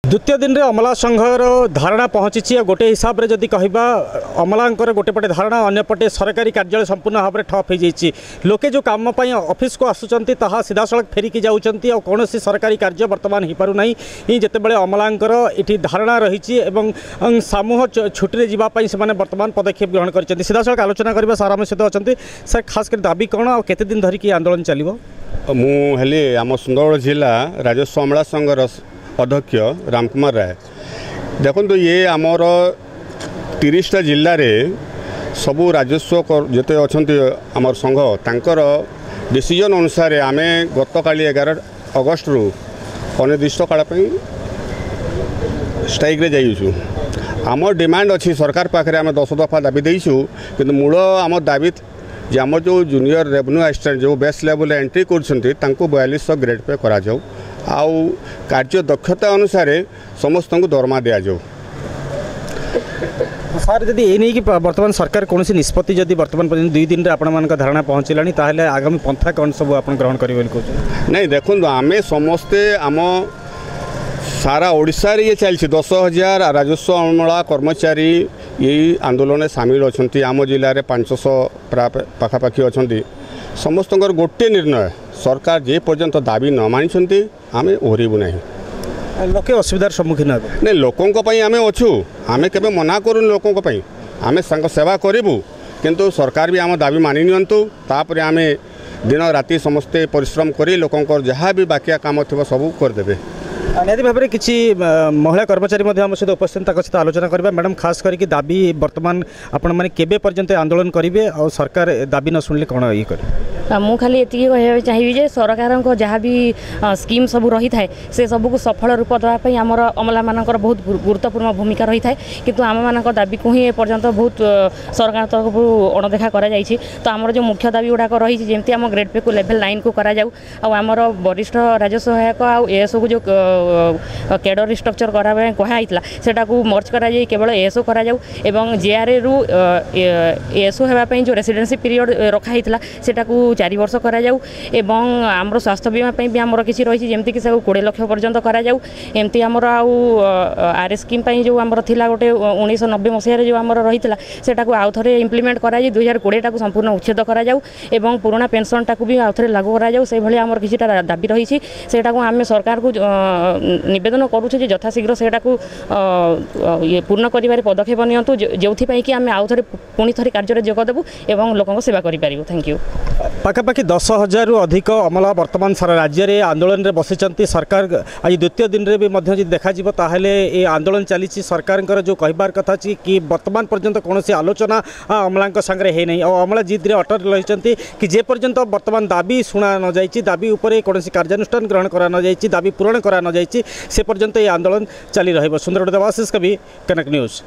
द्वितीय दिन में अमला संघर धारणा पहुंची गोटे हिसाब से जदि कहवा अमलांकर गोटेपटे धारणा अंपटे सरकारी कार्यालय संपूर्ण भाव में ठप हो जाइए। लोके जो काम ऑफिस को आसुंच सीधा सड़क फेरिकी जाऊँच कौन सरकारी कार्य बर्तमान हो पारना जितेबाला अमलांकर ये धारणा रही समूह छुट्टी जावाई से बर्तमान पदक्षेप ग्रहण कर सीधा सड़क आलोचना करवा सार आम सहित अच्छा सर खास कर दाबी कौन और केते दिन धरिकी आंदोलन चलो मुझे आम सुंदरगढ़ जिला राजस्व अमला संघर अध्यक्ष रामकुमार राय देखो ये आमर 30टा जिले में सबू राजस्व जिते अच्छा आमर संघ तांकर डिसीजन अनुसार आम गत काली 11 अगस्ट रु अनिर्दिष्ट काल स्ट्राइक रे जाइछु। आम डिमांड अच्छी सरकार पाखे आम 10 दफा दाबी देइछु कि मूल आम दाबी जे आम जो जूनियर रेवेन्यू असिस्टेंट जो बेस्ट लेवल एंट्री कर 4200 ग्रेड पे करा जाऊ आउ कार्य दक्षता अनुसार समस्त को दरमा दि जाऊ। सार जदि ये नहीं कि वर्तमान सरकार कौन निष्पत्ति जदि वर्तमान पर्यटन 2 दिन आपण धारणा पहुँचलानी ताहले आगामी पंथा कौन सब आप ग्रहण करेंगे नहीं देखो आम समस्ते आम सारा ओडिशा रे ये चलछि 10,000 राजस्व अमला कर्मचारी ये आंदोलन सामिल अच्छा आम जिले में 500 पाखापाखि अच्छा समस्त गोटे निर्णय सरकार जे पर्यंत दाबी न मानी आम ओहरबू ना लोके असुविधार सम्मुखीन नहीं लोकों आम अच्छू आम के मना करूँ लोकों आम सेवा करूँ किंतु सरकार भी आम दाबी मानि नियंतु तापर आम दिन राति समस्ते परिश्रम करी लोकों जहाँ भी बाकिया काम थी सब करदे। निहती भाव में किसी महिला कर्मचारी आम सहित उपस्थित सहित आलोचना करवा मैडम खास करके दाबी वर्तमान आपण मैंने केबे पर्यंत आंदोलन करेंगे और सरकार दाबी न शुणिले कौन ये कर मु खाली एति कह चाहिए जे सरकार को जहाँ भी स्कीम सब रही थाए से सब को सफल रूप देवाई आमर अमला मानकर बहुत गुरुत्वपूर्ण भूमिका रही थाए किंतु आम मान दाबी को ही एपर्यंत बहुत सरकार तरफ अणदेखा करा जाइछि। तो आमर जो मुख्य दाबी गुड़ाक रही जमी आम ग्रेड पे को लेवल 9 को करा जाऊ आमर वरिष्ठ राजस्व सहायक आएसओ को जो कैडर स्ट्रक्चर कराया कहला सेटा को मर्ज करा जाए केवल एएसओ करा जाऊ एवं जेआरए रु एएसओ होगापी जो रेसिडेंसी पीरियड रखाई सेटा को 4 वर्ष करा जाऊ एवं आमर स्वास्थ्य बीमा भी आमर किसी रही जमती कि 20 लाख पर्यंत करा जाऊ एमती आमर आरएस स्कीम जो आमर थिला गोटे 1990 मसीह जो आमर रही सेटा को आउ थे इम्प्लीमेंट करा 2020 टाक संपूर्ण उच्छेद करा जाऊ एवं पुराना पेंशन टाक भी आउ थे लागू करा जाऊ से भली आमर किसी दाबी रही सेटा को आम सरकार को निवेदन करुचे यथाशीघ्र सेटा को ये पूर्ण करिवारे पदक्षेप नियंतु जो कि आम आउ थे पुणी थे कार्य जोगदेबू एवं लोकों सेवा करि पारिबु। Thank you. पाखापाखि 10,000 रु अधिक अमला वर्तमान सारा राज्य में आंदोलन में बसी सरकार आज द्वितीय दिन में भी देखा ताहले ये आंदोलन चली सरकार जो कहबार कथा कि वर्तमान पर्यंत कौन आलोचना अमला सागर है नहीं और अमला जिद अटल रही कि जे पर्यंत वर्तमान दाबी शुणा न जाइए दाबी उपर कौन कार्यानुष्ठान ग्रहण करा न जाइए दाबी पूरण करा न जाइए से पर्यंत ये आंदोलन चली रही। सुंदरगढ़ देवाशीष कवि कनक न्यूज।